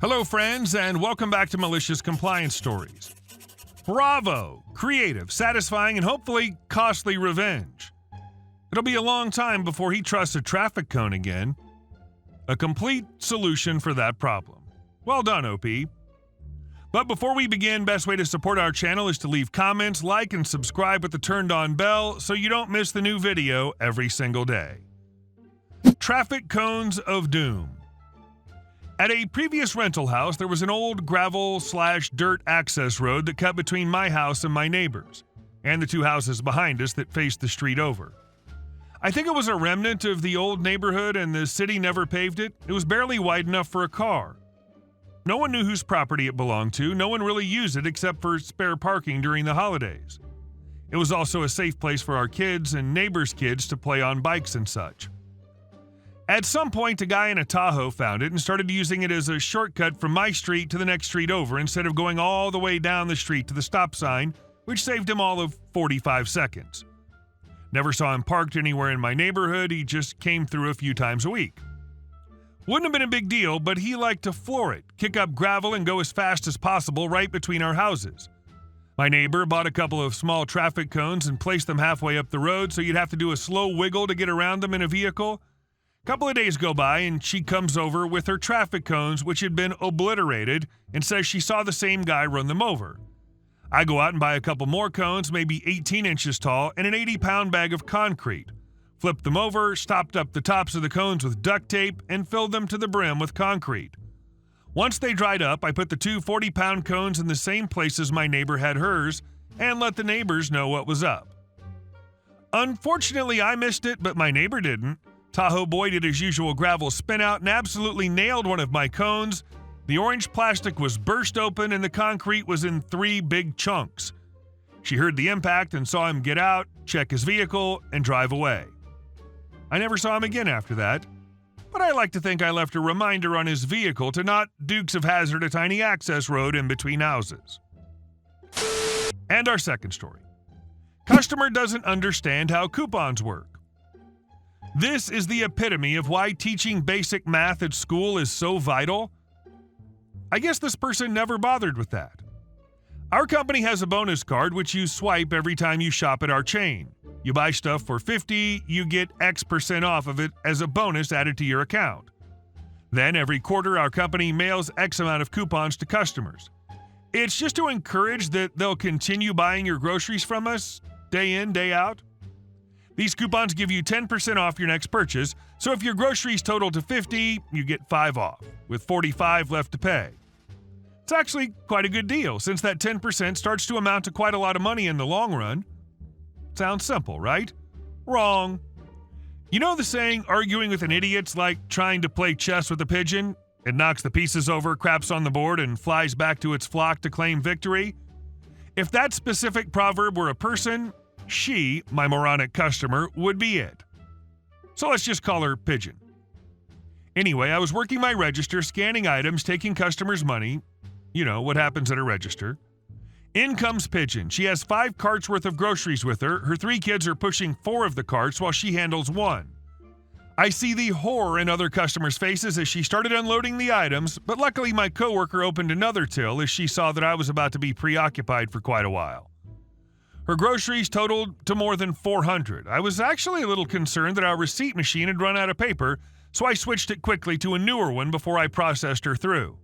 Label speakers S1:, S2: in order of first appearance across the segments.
S1: Hello, friends, and welcome back to Malicious Compliance Stories. Bravo! Creative, satisfying, and hopefully costly revenge. It'll be a long time before he trusts a traffic cone again. A complete solution for that problem. Well done, OP. But before we begin, best way to support our channel is to leave comments, like, and subscribe with the turned-on bell so you don't miss the new video every single day. Traffic cones of doom. At a previous rental house, there was an old gravel/dirt access road that cut between my house and my neighbors, and the two houses behind us that faced the street over. I think it was a remnant of the old neighborhood and the city never paved it. It was barely wide enough for a car. No one knew whose property it belonged to. No one really used it except for spare parking during the holidays. It was also a safe place for our kids and neighbors' kids to play on bikes and such. At some point, a guy in a Tahoe found it and started using it as a shortcut from my street to the next street over instead of going all the way down the street to the stop sign, which saved him all of 45 seconds. Never saw him parked anywhere in my neighborhood. He just came through a few times a week. Wouldn't have been a big deal, but he liked to floor it, kick up gravel, and go as fast as possible right between our houses. My neighbor bought a couple of small traffic cones and placed them halfway up the road so you'd have to do a slow wiggle to get around them in a vehicle. Couple of days go by and she comes over with her traffic cones, which had been obliterated, and says she saw the same guy run them over. I go out and buy a couple more cones, maybe 18 inches tall, and an 80-pound bag of concrete. Flipped them over, stopped up the tops of the cones with duct tape, and filled them to the brim with concrete. Once they dried up, I put the two 40-pound cones in the same places my neighbor had hers, and let the neighbors know what was up. Unfortunately, I missed it, but my neighbor didn't. Tahoe boy did his usual gravel spin out and absolutely nailed one of my cones. The orange plastic was burst open and the concrete was in 3 big chunks. She heard the impact and saw him get out, check his vehicle, and drive away. I never saw him again after that, but I like to think I left a reminder on his vehicle to not Dukes of Hazzard a tiny access road in between houses. And our second story. Customer doesn't understand how coupons work. This is the epitome of why teaching basic math at school is so vital. I guess this person never bothered with that. Our company has a bonus card which you swipe every time you shop at our chain. You buy stuff for $50, you get X% off of it as a bonus added to your account. Then every quarter our company mails X amount of coupons to customers. It's just to encourage that they'll continue buying your groceries from us, day in, day out. These coupons give you 10% off your next purchase, so if your groceries total to $50, you get 5 off, with $45 left to pay. It's actually quite a good deal, since that 10% starts to amount to quite a lot of money in the long run. Sounds simple, right? Wrong. You know the saying, arguing with an idiot's like trying to play chess with a pigeon? It knocks the pieces over, craps on the board, and flies back to its flock to claim victory? If that specific proverb were a person, she, my moronic customer, would be it. So let's just call her Pigeon. Anyway, I was working my register, scanning items, taking customers' money. You know, what happens at a register. In comes Pigeon. She has 5 carts worth of groceries with her. Her 3 kids are pushing 4 of the carts while she handles 1. I see the horror in other customers' faces as she started unloading the items, but luckily my coworker opened another till as she saw that I was about to be preoccupied for quite a while. Her groceries totaled to more than $400. I was actually a little concerned that our receipt machine had run out of paper, so I switched it quickly to a newer one before I processed her through.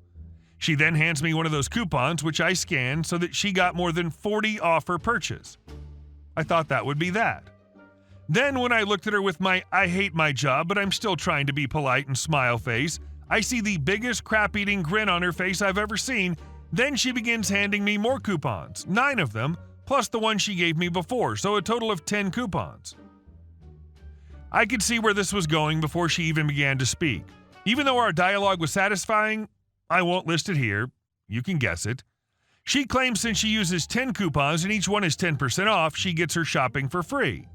S1: She then hands me one of those coupons, which I scanned so that she got more than $40 off her purchase. I thought that would be that. Then when I looked at her with my I hate my job, but I'm still trying to be polite and smile face, I see the biggest crap-eating grin on her face I've ever seen. Then she begins handing me more coupons, 9 of them, plus the one she gave me before, so a total of 10 coupons. I could see where this was going before she even began to speak. Even though our dialogue was satisfying, I won't list it here. You can guess it. She claims since she uses 10 coupons and each one is 10% off, she gets her shopping for free.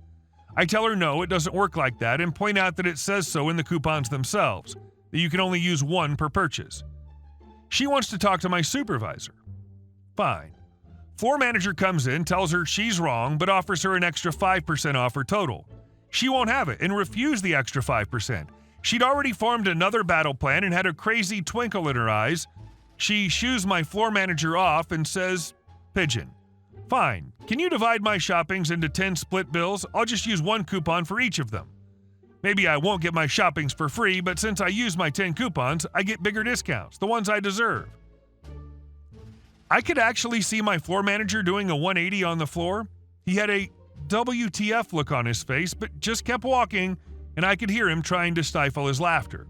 S1: I tell her no, it doesn't work like that, and point out that it says so in the coupons themselves, that you can only use 1 per purchase. She wants to talk to my supervisor. Fine. Floor manager comes in, tells her she's wrong, but offers her an extra 5% off her total. She won't have it and refused the extra 5%. She'd already formed another battle plan and had a crazy twinkle in her eyes. She shoos my floor manager off and says, "Pigeon, fine. Can you divide my shoppings into 10 split bills? I'll just use one coupon for each of them. Maybe I won't get my shoppings for free, but since I use my 10 coupons, I get bigger discounts, the ones I deserve." I could actually see my floor manager doing a 180 on the floor. He had a WTF look on his face, but just kept walking, and I could hear him trying to stifle his laughter.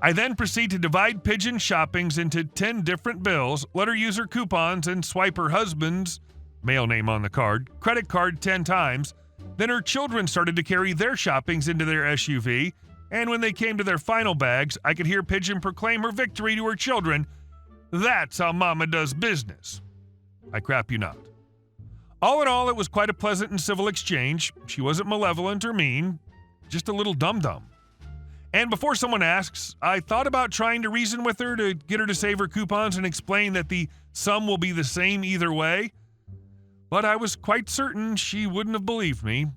S1: I then proceed to divide Pigeon shoppings into 10 different bills, let her use her coupons, and swipe her husband's, male name on the card, credit card 10 times. Then her children started to carry their shoppings into their SUV, and when they came to their final bags, I could hear Pigeon proclaim her victory to her children. "That's how Mama does business." I crap you not. All in all, it was quite a pleasant and civil exchange. She wasn't malevolent or mean, just a little dum-dum. And before someone asks, I thought about trying to reason with her to get her to save her coupons and explain that the sum will be the same either way. But I was quite certain she wouldn't have believed me.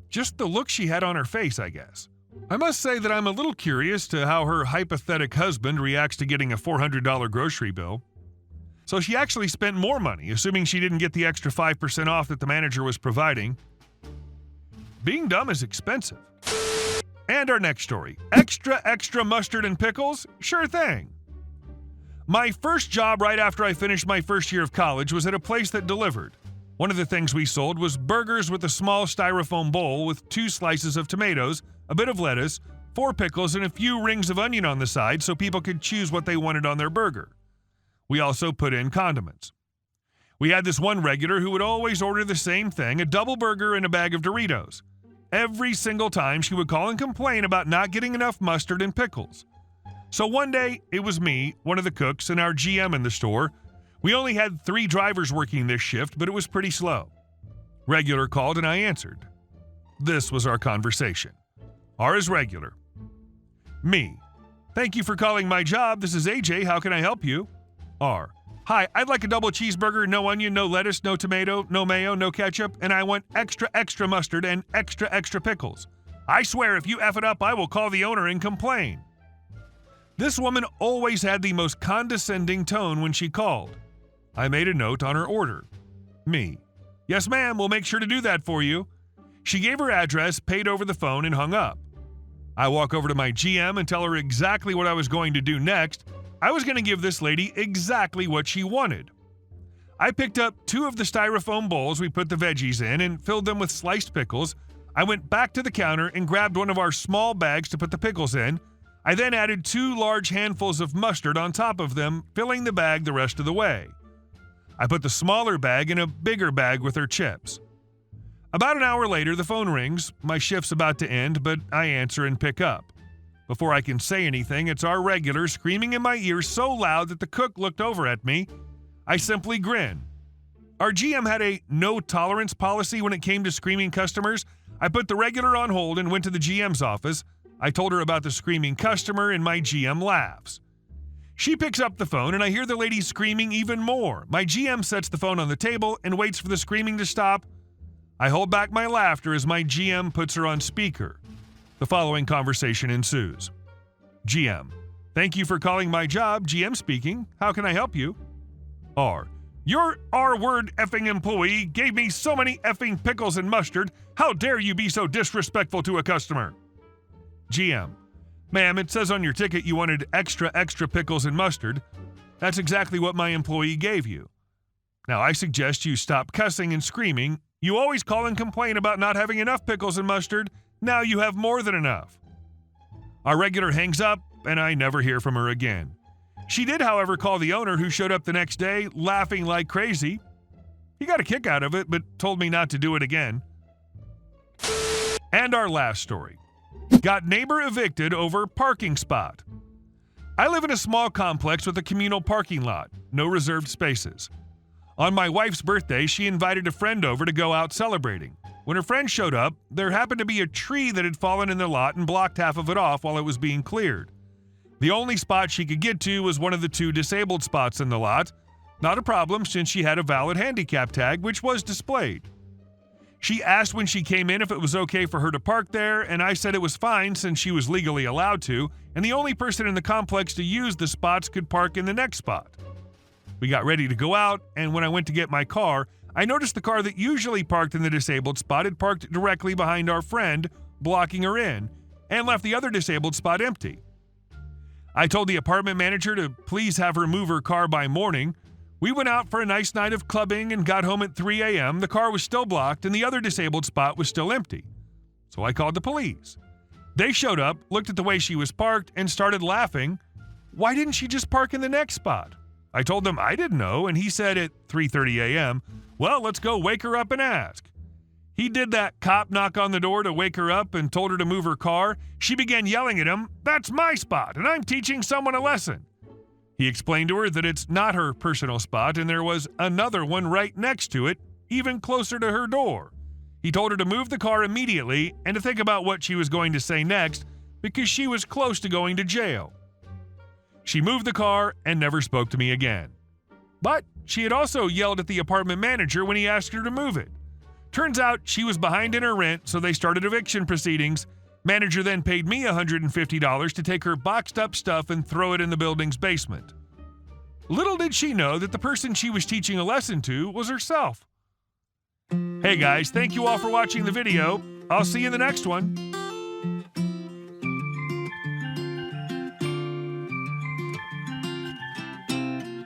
S1: Just the look she had on her face, I guess. I must say that I'm a little curious to how her hypothetical husband reacts to getting a $400 grocery bill. So she actually spent more money, assuming she didn't get the extra 5% off that the manager was providing. Being dumb is expensive. And our next story. Extra mustard and pickles? Sure thing. My first job right after I finished my first year of college was at a place that delivered. One of the things we sold was burgers with a small styrofoam bowl with 2 slices of tomatoes, a bit of lettuce, 4 pickles, and a few rings of onion on the side so people could choose what they wanted on their burger. We also put in condiments. We had this one regular who would always order the same thing, a double burger and a bag of Doritos. Every single time she would call and complain about not getting enough mustard and pickles. So one day, it was me, one of the cooks, and our GM in the store. We only had 3 drivers working this shift, but it was pretty slow. Regular called and I answered. This was our conversation. R is regular. Me. "Thank you for calling my job. This is AJ. How can I help you?" R. "Hi, I'd like a double cheeseburger, no onion, no lettuce, no tomato, no mayo, no ketchup, and I want extra mustard and extra pickles. I swear if you F it up, I will call the owner and complain." This woman always had the most condescending tone when she called. I made a note on her order. Me. "Yes, ma'am, we'll make sure to do that for you." She gave her address, paid over the phone, and hung up. I walk over to my GM and tell her exactly what I was going to do next. I was going to give this lady exactly what she wanted. I picked up 2 of the styrofoam bowls we put the veggies in and filled them with sliced pickles. I went back to the counter and grabbed one of our small bags to put the pickles in. I then added 2 large handfuls of mustard on top of them, filling the bag the rest of the way. I put the smaller bag in a bigger bag with her chips. About an hour later, the phone rings. My shift's about to end, but I answer and pick up. Before I can say anything, it's our regular screaming in my ear so loud that the cook looked over at me. I simply grin. Our GM had a no-tolerance policy when it came to screaming customers. I put the regular on hold and went to the GM's office. I told her about the screaming customer, and my GM laughs. She picks up the phone, and I hear the lady screaming even more. My GM sets the phone on the table and waits for the screaming to stop. I hold back my laughter as my GM puts her on speaker. The following conversation ensues. GM. "Thank you for calling my job. GM speaking. How can I help you?" R. "Your R-word effing employee gave me so many effing pickles and mustard. How dare you be so disrespectful to a customer?" GM. "Ma'am, it says on your ticket you wanted extra pickles and mustard. That's exactly what my employee gave you. Now I suggest you stop cussing and screaming. You always call and complain about not having enough pickles and mustard. Now you have more than enough." Our regular hangs up, and I never hear from her again. She did, however, call the owner, who showed up the next day, laughing like crazy. He got a kick out of it, but told me not to do it again. And our last story. Got neighbor evicted over parking spot. I live in a small complex with a communal parking lot, no reserved spaces. On my wife's birthday, she invited a friend over to go out celebrating. When her friend showed up, there happened to be a tree that had fallen in the lot and blocked half of it off while it was being cleared. The only spot she could get to was one of the 2 disabled spots in the lot. Not a problem since she had a valid handicap tag, which was displayed. She asked when she came in if it was okay for her to park there, and I said it was fine since she was legally allowed to, and the only person in the complex to use the spots could park in the next spot. We got ready to go out, and when I went to get my car, I noticed the car that usually parked in the disabled spot had parked directly behind our friend, blocking her in, and left the other disabled spot empty. I told the apartment manager to please have her move her car by morning. We went out for a nice night of clubbing and got home at 3 a.m. The car was still blocked and the other disabled spot was still empty. So I called the police. They showed up, looked at the way she was parked, and started laughing. Why didn't she just park in the next spot? I told them I didn't know, and he said at 3:30 a.m., well, let's go wake her up and ask. He did that cop knock on the door to wake her up and told her to move her car. She began yelling at him, "That's my spot, and I'm teaching someone a lesson." He explained to her that it's not her personal spot and there was another one right next to it, even closer to her door. He told her to move the car immediately and to think about what she was going to say next because she was close to going to jail. She moved the car and never spoke to me again. But she had also yelled at the apartment manager when he asked her to move it. Turns out she was behind in her rent, so they started eviction proceedings. Manager then paid me $150 to take her boxed up stuff and throw it in the building's basement. Little did she know that the person she was teaching a lesson to was herself. Hey guys, thank you all for watching the video. I'll see you in the next one.